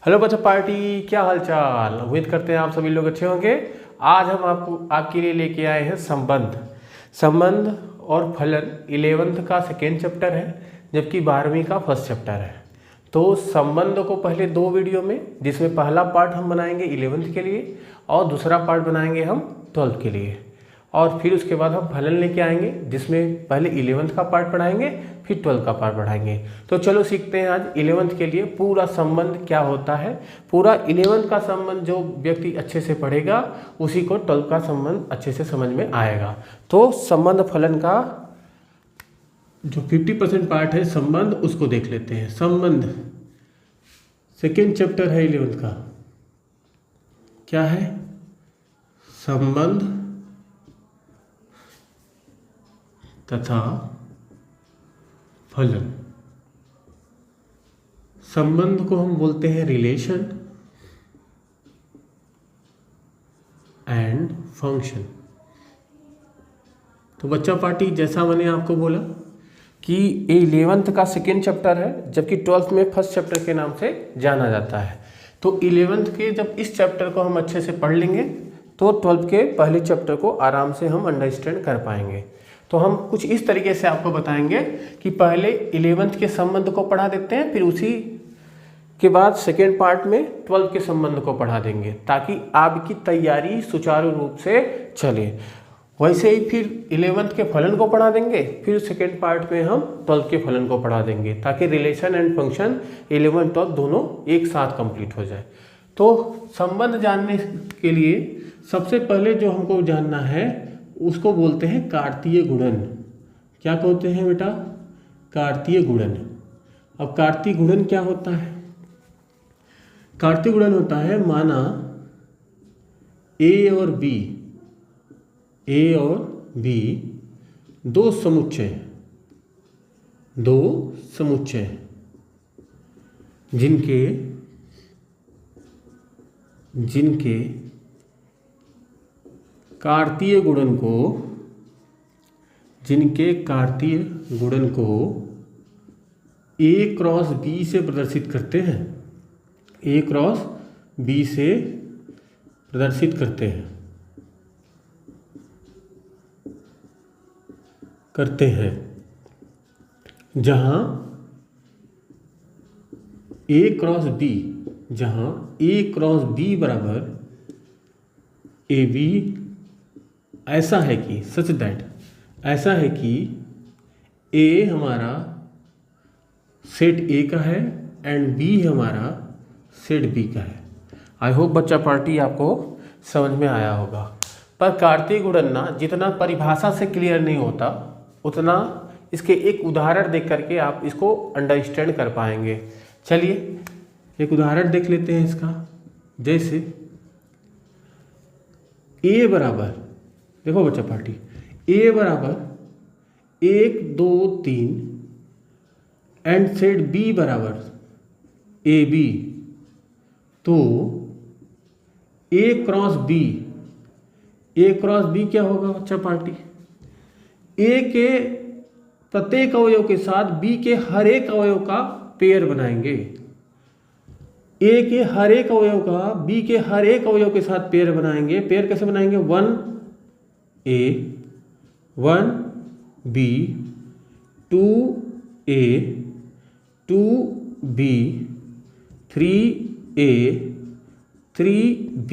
Hello बच्चा party, क्या हालचाल। उम्मीद करते हैं आप सभी लोग अच्छे होंगे। आज हम आपके लिए लेके आए हैं संबंध और फलन 11th का सेकेंड चैप्टर है, जबकि 12वीं का फर्स्ट चैप्टर है। तो संबंध को पहले दो वीडियो में, जिसमें पहला पार्ट हम बनाएंगे 11th के लिए और दूसरा पार्ट बनाएंगे हम 12th के लिए, और फिर उसके बाद हम फलन लेके आएंगे, जिसमें पहले 11th का पार्ट पढ़ाएंगे फिर 12th का पार्ट पढ़ाएंगे। तो चलो सीखते हैं आज 11th के लिए पूरा संबंध क्या होता है। पूरा 11th का संबंध जो व्यक्ति अच्छे से पढ़ेगा उसी को 12th का संबंध अच्छे से समझ में आएगा। तो संबंध फलन का जो 50% पार्ट है संबंध, उसको देख लेते हैं। संबंध सेकेंड चैप्टर है 11th का, क्या है? संबंध तथा फलन। संबंध को हम बोलते हैं रिलेशन एंड फंक्शन। तो बच्चा पार्टी, जैसा मैंने आपको बोला कि 11th का सेकेंड चैप्टर है, जबकि 12th में फर्स्ट चैप्टर के नाम से जाना जाता है। तो 11th के जब इस चैप्टर को हम अच्छे से पढ़ लेंगे तो 12th के पहले चैप्टर को आराम से हम अंडरस्टैंड कर पाएंगे। तो हम कुछ इस तरीके से आपको बताएंगे कि पहले 11th के संबंध को पढ़ा देते हैं, फिर उसी के बाद सेकेंड पार्ट में 12th के संबंध को पढ़ा देंगे, ताकि आपकी तैयारी सुचारू रूप से चले। वैसे ही फिर 11th के फलन को पढ़ा देंगे, फिर सेकेंड पार्ट में हम 12th के फलन को पढ़ा देंगे, ताकि relation and function 11th 12th दोनों एक साथ कंप्लीट हो जाए। तो संबंध जानने के लिए सबसे पहले जो हमको जानना है उसको बोलते हैं कार्तीय गुणन। क्या कहते हैं बेटा? कार्तीय गुणन। अब कार्तीय गुणन क्या होता है? कार्तीय गुणन होता है, माना ए और बी दो समुच्चय जिनके कार्तीय गुणन को A क्रॉस B से प्रदर्शित करते हैं। A क्रॉस B से प्रदर्शित करते हैं जहाँ A क्रॉस B बराबर AB ऐसा है कि A हमारा सेट A का है एंड B हमारा सेट B का है। आई होप बच्चा पार्टी आपको समझ में आया होगा। पर कार्तीय गुणन ना जितना परिभाषा से क्लियर नहीं होता, उतना इसके एक उदाहरण देख करके आप इसको अंडरस्टैंड कर पाएंगे। चलिए एक उदाहरण देख लेते हैं इसका। जैसे A बराबर, देखो बच्चा पार्टी, A बराबर 1 2 3 एंड सेट B बराबर AB, तो A क्रॉस B क्या होगा बच्चा पार्टी? A के प्रत्येक अवयव के साथ B के हर एक अवयव का पेयर बनाएंगे। A के हर एक अवयव का B के हर एक अवयव के साथ पेयर बनाएंगे। पेयर कैसे बनाएंगे? 1A 1B 2A 2B 3A 3B।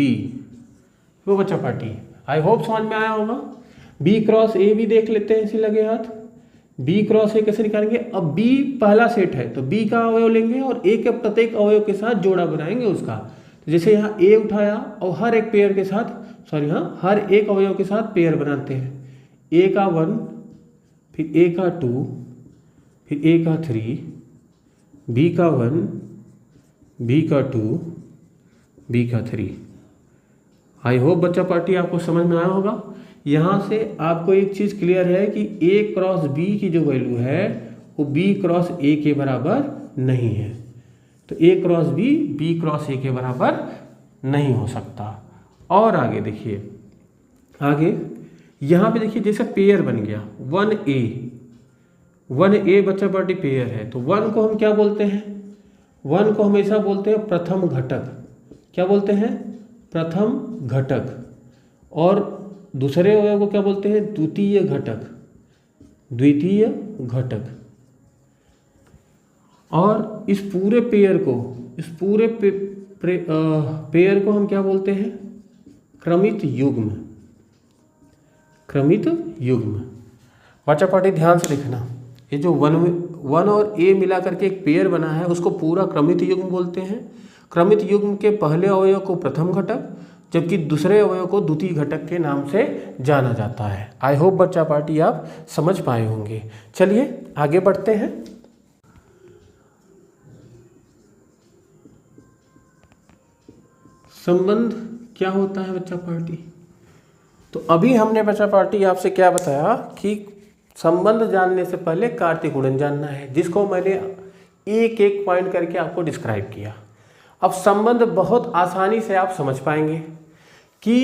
वो बच्चा पार्टी, आई होप समझ में आया होगा। B क्रॉस A भी देख लेते हैं, इसी लगे हाथ। B क्रॉस A कैसे निकालेंगे? अब B पहला सेट है तो B का अवयव लेंगे और A के प्रत्येक अवयव के साथ जोड़ा बनाएंगे उसका। तो जैसे यहाँ A उठाया और हर एक पेयर के साथ, हर एक अवयव के साथ पेयर बनाते हैं। A का 1, फिर A का 2, फिर A का 3, B का 1, B का 2, B का 3। आई होप बच्चा पार्टी आपको समझ में आया होगा। यहाँ से आपको एक चीज़ क्लियर है कि A क्रॉस B की जो वैल्यू है वो B क्रॉस A के बराबर नहीं है। तो A cross B cross A के बराबर नहीं हो सकता। और आगे देखिए, आगे यहाँ पे देखिए जैसे पेयर बन गया 1A बच्चा पार्टी पेयर है, तो 1 को हम क्या बोलते हैं? वन को हमेशा बोलते हैं प्रथम घटक। क्या बोलते हैं? प्रथम घटक। और दूसरे अवयव को क्या बोलते हैं? द्वितीय घटक। द्वितीय घटक। और इस पूरे पेयर को, इस पूरे पेयर को हम क्या बोलते हैं? क्रमित युग्म। क्रमित युग्म। बच्चा पार्टी ध्यान से लिखना, ये जो वन और ए मिला करके एक पेयर बना है उसको पूरा क्रमित युग्म बोलते हैं। क्रमित युग्म के पहले अवयव को प्रथम घटक, जबकि दूसरे अवयव को द्वितीय घटक के नाम से जाना जाता है। आई होप बच्चा पार्टी आप समझ पाए होंगे। चलिए आगे बढ़ते हैं। संबंध क्या होता है बच्चा पार्टी? तो अभी हमने बच्चा पार्टी आपसे क्या बताया कि संबंध जानने से पहले कार्तीय गुणन जानना है, जिसको मैंने एक एक पॉइंट करके आपको डिस्क्राइब किया। अब संबंध बहुत आसानी से आप समझ पाएंगे कि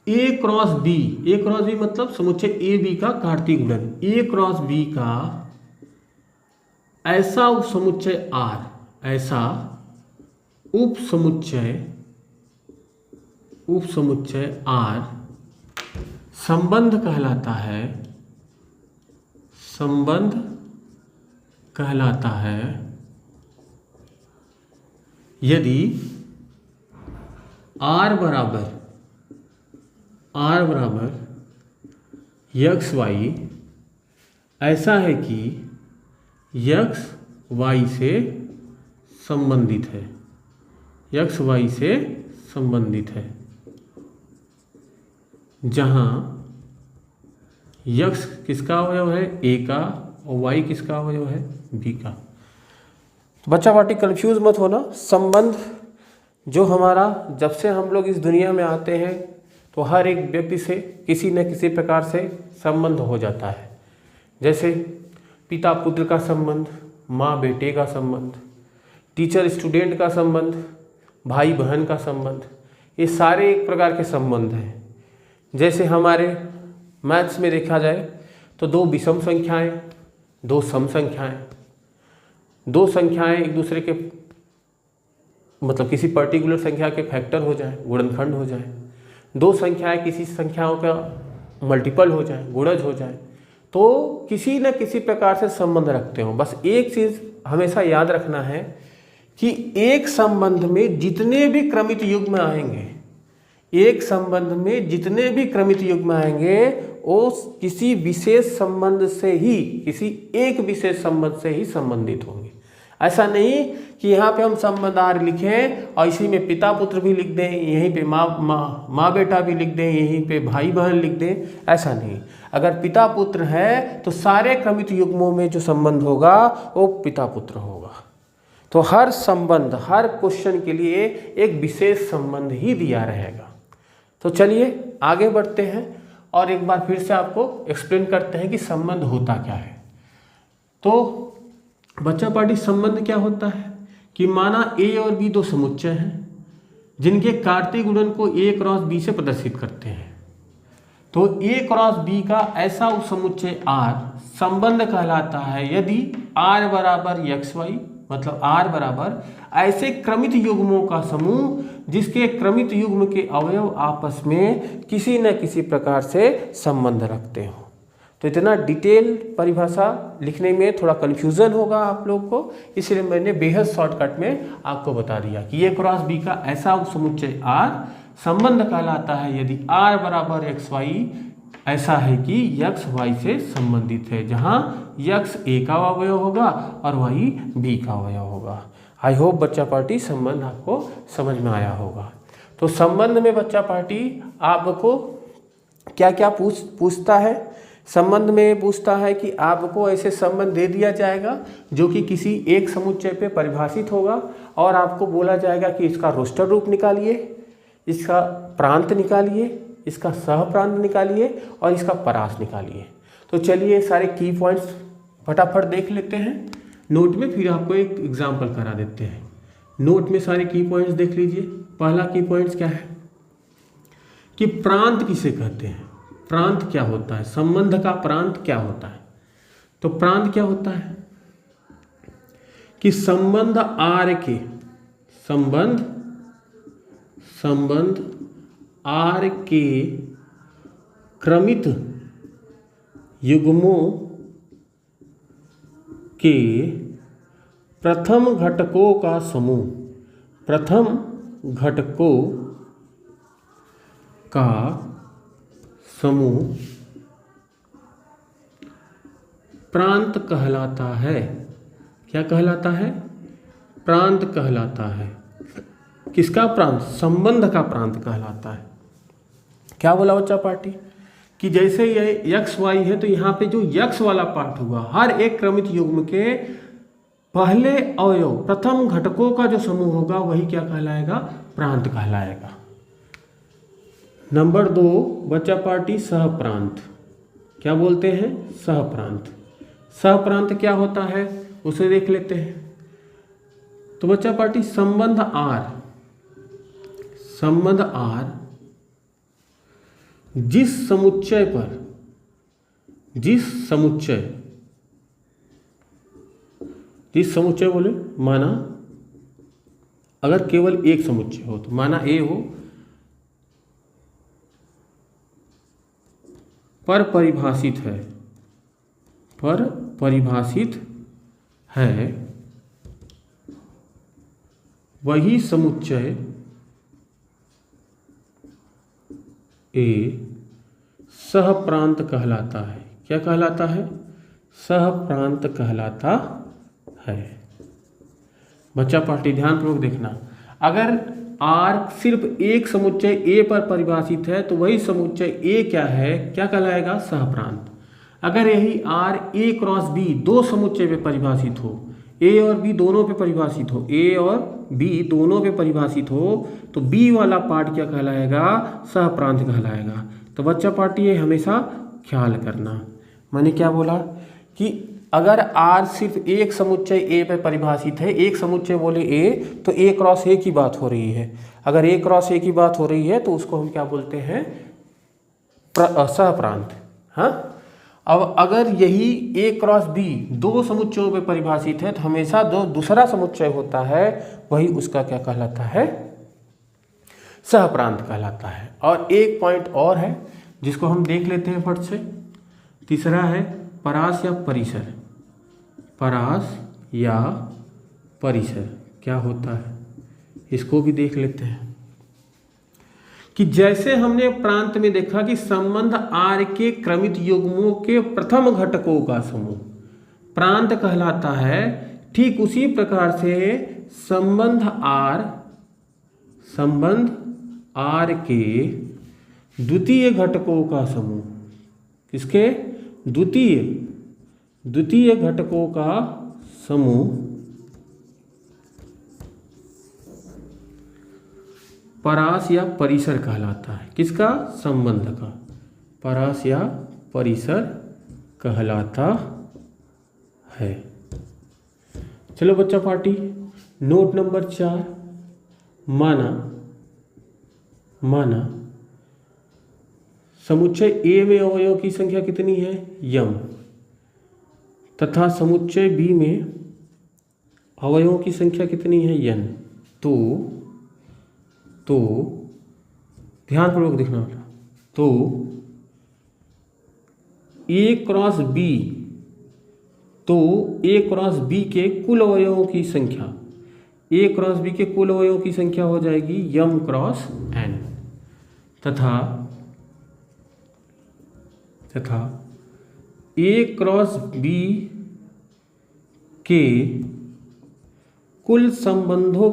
ए क्रॉस बी मतलब समुच्चय ए बी का कार्तीय गुणन, ए क्रॉस बी का ऐसा उपसमुच्चय आर, ऐसा उपसमुच्चय आर संबंध कहलाता है, संबंध कहलाता है यदि आर बराबर यक्स वाई ऐसा है कि यक्स वाई से संबंधित है, यक्स वाई से संबंधित है, जहां यक्स किसका अवयव है? ए का, और वाई किसका अवयव है? बी का। तो बच्चा पार्टी कंफ्यूज मत होना। संबंध जो हमारा, जब से हम लोग इस दुनिया में आते हैं तो हर एक व्यक्ति से किसी न किसी प्रकार से संबंध हो जाता है। जैसे पिता पुत्र का संबंध, माँ बेटे का संबंध, टीचर स्टूडेंट का संबंध, भाई बहन का संबंध, ये सारे एक प्रकार के संबंध हैं। जैसे हमारे मैथ्स में देखा जाए तो दो विषम संख्याएं, दो सम संख्याएं, दो संख्याएं एक दूसरे के मतलब किसी पर्टिकुलर संख्या के फैक्टर हो जाए, गुणनखंड हो जाए, दो संख्याएं किसी संख्याओं का मल्टीपल हो जाए, गुणज हो जाए, तो किसी न किसी प्रकार से संबंध रखते हो। बस एक चीज़ हमेशा याद रखना है कि एक संबंध में जितने भी क्रमित युग्म आएंगे, एक संबंध में जितने भी क्रमित युग्म आएंगे वो किसी विशेष संबंध से ही, किसी एक विशेष संबंध से ही संबंधित होंगे। ऐसा नहीं कि यहाँ पे हम संबंध आर लिखें और इसी में पिता पुत्र भी लिख दें, यहीं पे माँ बेटा भी लिख दें, यहीं पे भाई बहन लिख दें, ऐसा नहीं। अगर पिता पुत्र है तो सारे क्रमित युग्मों में जो संबंध होगा वो पिता पुत्र होगा। तो हर संबंध, हर क्वेश्चन के लिए एक विशेष संबंध ही दिया रहेगा। तो चलिए आगे बढ़ते हैं और एक बार फिर से आपको एक्सप्लेन करते हैं कि संबंध होता क्या है। तो बच्चा पार्टी संबंध क्या होता है कि माना ए और बी दो समुच्चय हैं जिनके कार्तीय गुणन को ए क्रॉस बी से प्रदर्शित करते हैं। तो ए क्रॉस बी का ऐसा उपसमुच्चय आर संबंध कहलाता है यदि आर बराबर एक्स वाई, मतलब आर बराबर ऐसे क्रमित युग्मों का समूह जिसके क्रमित युग्म के अवयव आपस में किसी न किसी प्रकार से संबंध रखते हो। तो इतना डिटेल परिभाषा लिखने में थोड़ा कन्फ्यूज़न होगा आप लोग को, इसलिए मैंने बेहद शॉर्टकट में आपको बता दिया कि ए क्रॉस बी का ऐसा उपसमुच्चय आर संबंध कहलाता है यदि आर बराबर एक्स वाई ऐसा है कि यक्स वाई से संबंधित है, जहाँ यक्स ए का अवयव होगा और वाई बी का अवयव होगा। आई होप बच्चा पार्टी संबंध आपको समझ में आया होगा। तो संबंध में बच्चा पार्टी आपको क्या क्या पूछता है? संबंध में पूछता है कि आपको ऐसे संबंध दे दिया जाएगा जो कि किसी एक समुच्चय पे परिभाषित होगा और आपको बोला जाएगा कि इसका रोस्टर रूप निकालिए, इसका प्रांत निकालिए, इसका सह प्रांत निकालिए और इसका परास निकालिए। तो चलिए सारे की पॉइंट्स फटाफट देख लेते हैं नोट में, फिर आपको एक एग्जाम्पल करा देते हैं। नोट में सारे की पॉइंट्स देख लीजिए। पहला की पॉइंट्स क्या है कि प्रांत किसे कहते हैं, प्रांत क्या होता है, संबंध का प्रांत क्या होता है। तो प्रांत क्या होता है कि संबंध आर के क्रमित युग्मों के प्रथम घटकों का समूह प्रांत कहलाता है। क्या कहलाता है? प्रांत कहलाता है। किसका प्रांत? संबंध का प्रांत कहलाता है। क्या बोला बच्चा पार्टी? कि जैसे ये x y है तो यहाँ पे जो x वाला पार्ट हुआ, हर एक क्रमित युग्म के पहले अवयव प्रथम घटकों का जो समूह होगा वही क्या कहलाएगा? प्रांत कहलाएगा। नंबर 2 बच्चा पार्टी सहप्रांत। क्या बोलते हैं? सहप्रांत। सहप्रांत क्या होता है उसे देख लेते हैं। तो बच्चा पार्टी संबंध आर जिस समुच्चय बोले, माना अगर केवल एक समुच्चय हो तो माना ए हो, पर परिभाषित है वही समुच्चय ए सहप्रांत कहलाता है। क्या कहलाता है? सहप्रांत कहलाता है। बच्चा पार्टी ध्यानपूर्वक देखना, अगर R सिर्फ एक समुच्चय A पर परिभाषित है तो वही समुच्चय A क्या है? क्या कहलाएगा? सहप्रांत। अगर यही R A क्रॉस B दो समुच्चय पे परिभाषित हो, A और B दोनों पे परिभाषित हो, A और B दोनों पे परिभाषित हो, तो B वाला पार्ट क्या कहलाएगा? सहप्रांत कहलाएगा। तो बच्चा पार्टी ये हमेशा ख्याल करना। मैंने क्या बोला कि अगर R सिर्फ एक समुच्चय A पे परिभाषित है, एक समुच्चय बोले A, तो A क्रॉस A की बात हो रही है। अगर A क्रॉस A की बात हो रही है तो उसको हम क्या बोलते हैं? सहप्रांत। हाँ, अब अगर यही A क्रॉस B दो समुच्चयों पे परिभाषित है तो हमेशा जो दूसरा समुच्चय होता है वही उसका क्या कहलाता है? सहप्रांत कहलाता है। और एक पॉइंट और है जिसको हम देख लेते हैं फट से। तीसरा है परास या परिसर। परास या परिसर क्या होता है इसको भी देख लेते हैं। कि जैसे हमने प्रांत में देखा कि संबंध आर के क्रमित युग्मों के प्रथम घटकों का समूह प्रांत कहलाता है, ठीक उसी प्रकार से संबंध आर के द्वितीय घटकों का समूह, किसके? द्वितीय घटकों का समूह परास या परिसर कहलाता है। किसका? संबंध का। परास या परिसर कहलाता है। चलो बच्चा पार्टी नोट नंबर 4, माना समुच्चय A में अवयवों की संख्या कितनी है? यम, तथा समुच्चय B में अवयवों की संख्या कितनी है? n। तो ध्यानपूर्वक देखना होगा। तो A क्रॉस B के कुल अवयवों की संख्या, A क्रॉस B के कुल अवयवों की संख्या हो जाएगी m क्रॉस n, तथा A क्रॉस B के कुल संबंधों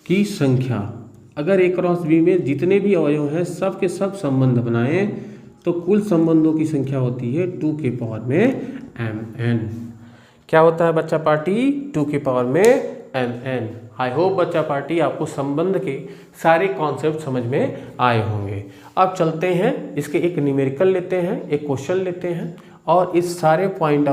की संख्या, अगर A क्रॉस B में जितने भी अवयव हैं सब के सब संबंध बनाएं तो कुल संबंधों की संख्या होती है 2 के पावर में mn। क्या होता है बच्चा पार्टी? 2 के पावर में mn। आई होप बच्चा पार्टी आपको संबंध के सारे कॉन्सेप्ट समझ में आए होंगे। अब चलते हैं इसके एक न्यूमेरिकल लेते हैं, एक क्वेश्चन लेते हैं और इस सारे पॉइंट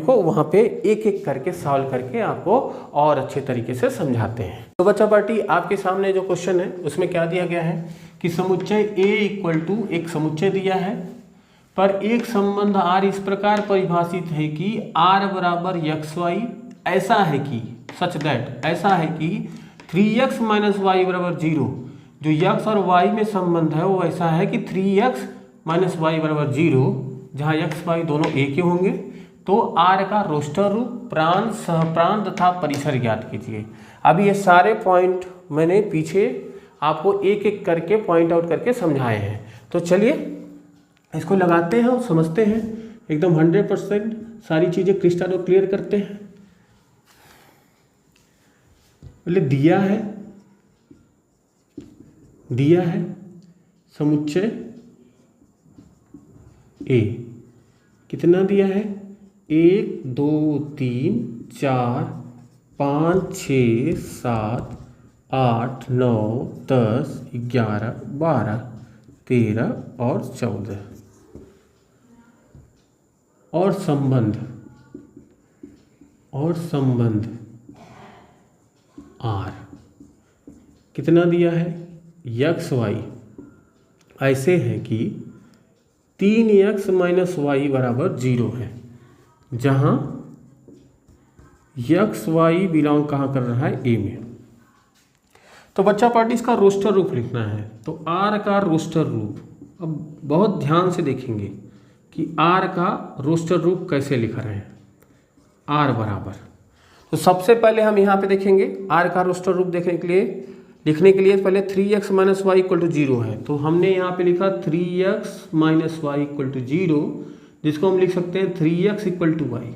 को वहाँ पे एक एक करके सॉल्व करके आपको और अच्छे तरीके से समझाते हैं। तो बच्चा पार्टी आपके सामने जो क्वेश्चन है उसमें क्या दिया गया है कि समुच्चय A इक्वल टू एक समुच्चय दिया है, पर एक संबंध R इस प्रकार परिभाषित है कि R बराबर एक्स वाई, ऐसा है कि सच दैट, ऐसा है कि 3x माइनस वाई बराबर 0। जो x और y में संबंध है वो ऐसा है कि 3x माइनस वाई बराबर 0, जहाँ x y दोनों एक ही होंगे। तो R का रोस्टर रूप, प्रांत, सहप्रांत तथा परिसर ज्ञात कीजिए। अभी ये सारे पॉइंट मैंने पीछे आपको एक एक करके पॉइंट आउट करके समझाए हैं। तो चलिए इसको लगाते हैं और समझते हैं, एकदम 100% सारी चीज़ें क्रिस्टल और क्लियर करते हैं। पहले दिया है समुच्चय ए, कितना दिया है? 1 2 3 4 5 6 7 8 9 10 11 12 13 और 14। और संबंध R कितना दिया है? एक्स वाई ऐसे है कि 3x माइनस वाई बराबर 0 है, जहाँ एक्स वाई बिलोंग कहाँ कर रहा है? ए में। तो बच्चा पार्टी इसका रोस्टर रूप लिखना है। तो R का रोस्टर रूप, अब बहुत ध्यान से देखेंगे कि R का रोस्टर रूप कैसे लिख रहे हैं। R बराबर, तो सबसे पहले हम यहाँ पे देखेंगे R का रोस्टर रूप लिखने के लिए पहले 3x minus Y equal to 0 है। तो हमने यहाँ पे लिखा 3x minus Y equal to 0, जिसको हम लिख सकते हैं 3x इक्वल टू वाई।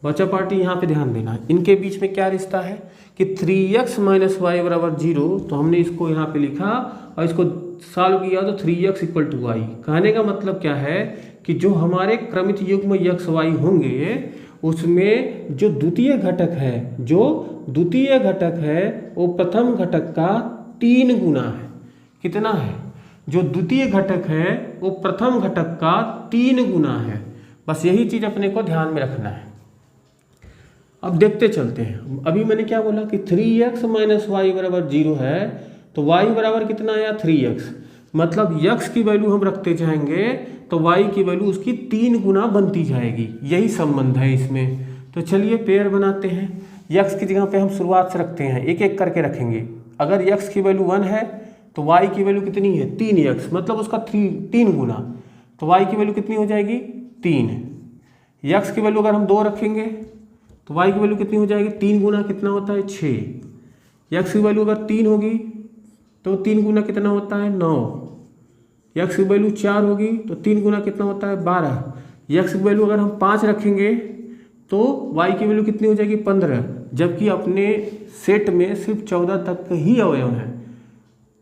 बच्चा पार्टी यहाँ पे ध्यान देना, इनके बीच में क्या रिश्ता है कि 3x माइनस वाई बराबर 0। तो हमने इसको यहाँ पे लिखा और इसको सॉल्व किया तो 3x इक्वल टू वाई। कहने का मतलब क्या है कि जो हमारे क्रमित युग्म x y होंगे उसमें जो द्वितीय घटक है वो प्रथम घटक का 3 गुना है। कितना है? जो द्वितीय घटक है वो प्रथम घटक का 3 गुना है। बस यही चीज अपने को ध्यान में रखना है। अब देखते चलते हैं। अभी मैंने क्या बोला कि 3x माइनस वाई बराबर 0 है, तो y बराबर कितना आया? 3x। मतलब x की वैल्यू हम रखते जाएंगे तो y की वैल्यू उसकी 3 गुना बनती जाएगी। यही संबंध है इसमें। तो चलिए पेयर बनाते हैं। x की जगह पे हम शुरुआत से रखते हैं, एक एक करके रखेंगे। अगर x की वैल्यू 1 है तो y की वैल्यू कितनी है? 3x, मतलब उसका 3 गुना। तो y की वैल्यू कितनी हो जाएगी? 3। x की वैल्यू अगर हम 2 रखेंगे तो y की वैल्यू कितनी हो जाएगी? 3 गुना कितना होता है? 6। x की वैल्यू अगर 3 होगी तो 3 गुना कितना होता है? 9। x की वैल्यू 4 होगी तो 3 गुना कितना होता है? 12। x की वैल्यू अगर हम 5 रखेंगे तो y की वैल्यू कितनी हो जाएगी? 15। जबकि अपने सेट में सिर्फ 14 तक ही अवयव हैं।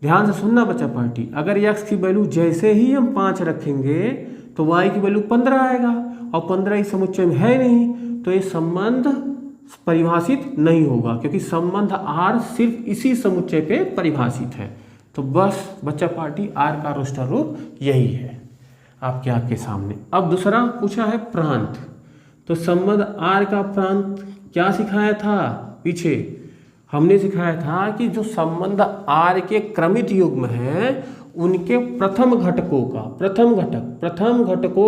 ध्यान से सुनना बच्चा पार्टी, अगर x की वैल्यू जैसे ही हम 5 रखेंगे तो y की वैल्यू 15 आएगा, और 15 इस समुच्चय में है नहीं, तो ये संबंध परिभाषित नहीं होगा, क्योंकि संबंध R सिर्फ इसी समुच्चय पे परिभाषित है। तो बस बच्चा पार्टी R का रोस्टर रूप यही है आपके सामने। अब दूसरा पूछा है प्रांत। तो संबंध R का प्रांत क्या सिखाया था? पीछे हमने सिखाया था कि जो संबंध R के क्रमित युग्म हैं उनके प्रथम घटकों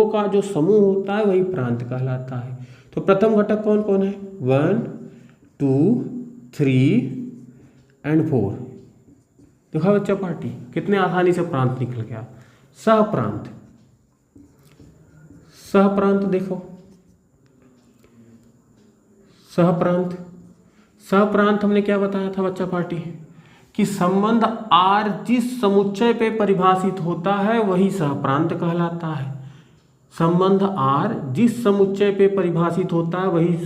का जो समूह होता है वही प्रांत कहलाता है। तो प्रथम घटक कौन कौन है? 1 2 3 एंड 4। देखा बच्चा पार्टी कितने आसानी से प्रांत निकल गया। सहप्रांत देखो, सहप्रांत हमने क्या बताया था बच्चा पार्टी कि संबंध R जिस समुच्चय पे परिभाषित होता है वही सहप्रांत कहलाता है। संबंध R जिस समुच्चय पे परिभाषित होता है वही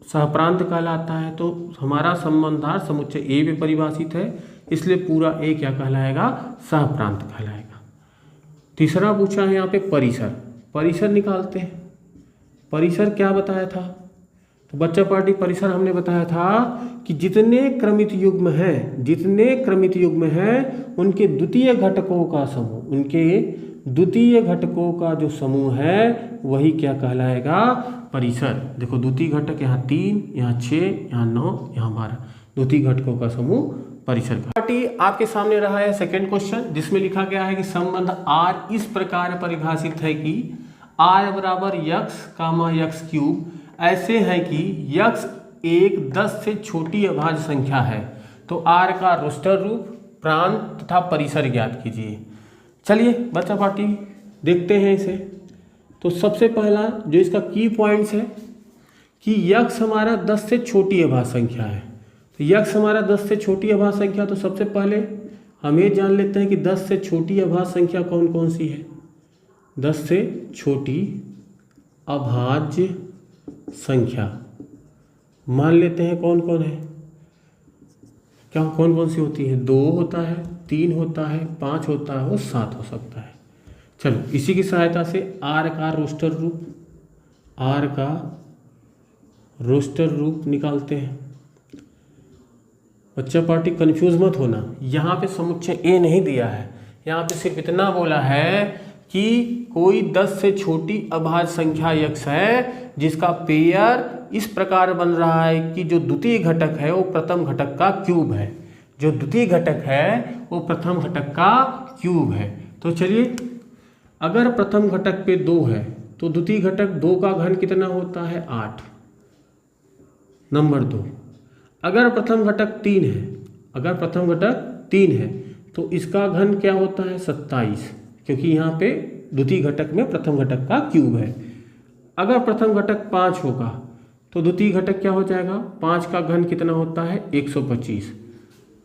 सहप्रांत कहलाता है। तो हमारा संबंध R समुच्चय A पे परिभाषित है, इसलिए पूरा A क्या कहलाएगा? सहप्रांत कहलाएगा। तीसरा पूछा है यहाँ पे परिसर निकालते हैं। परिसर क्या बताया था? तो बच्चा पार्टी परिसर हमने बताया था कि जितने क्रमित युग्म हैं उनके द्वितीय घटकों का जो समूह है वही क्या कहलाएगा? परिसर। देखो द्वितीय घटक यहाँ 3, यहाँ 6, यहाँ 9, यहाँ 12, द्वितीय घटकों का समूह परिसर पार्टी आपके सामने रहा है सेकंड क्वेश्चन, जिसमें लिखा गया है कि संबंध आर इस प्रकार परिभाषित है कि आर बराबर यक्स कामा यक्स क्यूब ऐसे है कि यक्स एक 10 से छोटी अभाज्य संख्या है। तो आर का रोस्टर रूप, प्रांत तथा परिसर ज्ञात कीजिए। चलिए बच्चा पार्टी देखते हैं इसे। तो सबसे पहला जो इसका की पॉइंट्स है कि यक्स हमारा 10 से छोटी अभाज्य संख्या है। तो यक्स हमारा 10 से छोटी अभाज्य संख्या, तो सबसे पहले हम ये जान लेते हैं कि 10 से छोटी अभाज्य संख्या कौन कौन सी है। 10 से छोटी अभाज्य संख्या मान लेते हैं कौन कौन है, क्या कौन कौन सी होती है। 2 होता है, 3 होता है, 5 होता है और 7 हो सकता है। चलो इसी की सहायता से आर का रोस्टर रूप, आर का रोस्टर रूप निकालते हैं। बच्चा पार्टी कंफ्यूज मत होना, यहाँ पे समुच्चय ए नहीं दिया है, यहाँ पे सिर्फ इतना बोला है कि कोई 10 से छोटी अभाज्य संख्या यक्स है जिसका पेयर इस प्रकार बन रहा है कि जो द्वितीय घटक है वो प्रथम घटक का क्यूब है। जो द्वितीय घटक है वो प्रथम घटक का क्यूब है। तो चलिए, अगर प्रथम घटक पे 2 है तो द्वितीय घटक 2 का घन कितना होता है, 8। नंबर 2, अगर प्रथम घटक 3 है, अगर प्रथम घटक 3 है तो इसका घन क्या होता है, 27, क्योंकि यहाँ पे द्वितीय घटक में प्रथम घटक का क्यूब है। अगर प्रथम घटक 5 होगा तो द्वितीय घटक क्या हो जाएगा, 5 का घन कितना होता है, 125।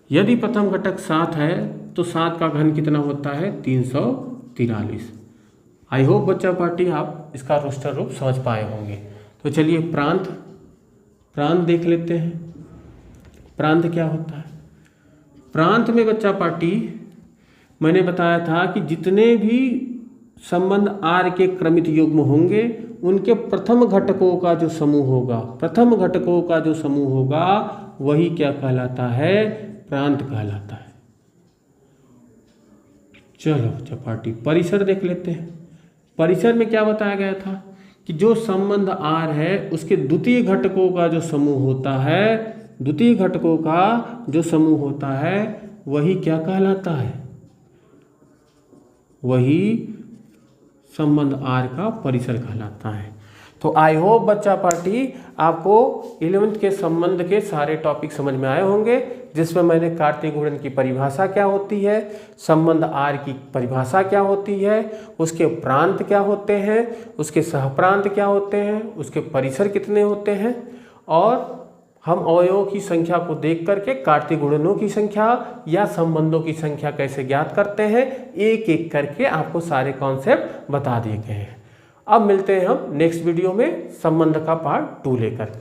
यदि प्रथम घटक 7 है तो 7 का घन कितना होता है, 343। आई होप बच्चा पार्टी आप इसका रोस्टर रूप समझ पाए होंगे। तो चलिए प्रांत देख लेते हैं। प्रांत क्या होता है। प्रांत में बच्चा पार्टी मैंने बताया था कि जितने भी संबंध आर के क्रमित युग्म होंगे उनके प्रथम घटकों का जो समूह होगा, प्रथम घटकों का जो समूह होगा वही क्या कहलाता है, प्रांत कहलाता है। चलो बच्चा पार्टी परिसर देख लेते हैं। परिसर में क्या बताया गया था कि जो संबंध आर है उसके द्वितीय घटकों का जो समूह होता है, द्वितीय घटकों का जो समूह होता है वही क्या कहलाता है, वही संबंध आर का परिसर कहलाता है। तो आई होप बच्चा पार्टी आपको 11th के संबंध के सारे टॉपिक समझ में आए होंगे, जिसमें मैंने कार्तीय गुणन की परिभाषा क्या होती है, संबंध आर की परिभाषा क्या होती है, उसके प्रांत क्या होते हैं, उसके सहप्रांत क्या होते हैं, उसके परिसर कितने होते हैं, और हम अवयवों की संख्या को देख करके कार्तीय गुणनों की संख्या या संबंधों की संख्या कैसे ज्ञात करते हैं, एक एक करके आपको सारे कॉन्सेप्ट बता दिए गए हैं। अब मिलते हैं हम नेक्स्ट वीडियो में संबंध का पार्ट 2 लेकर।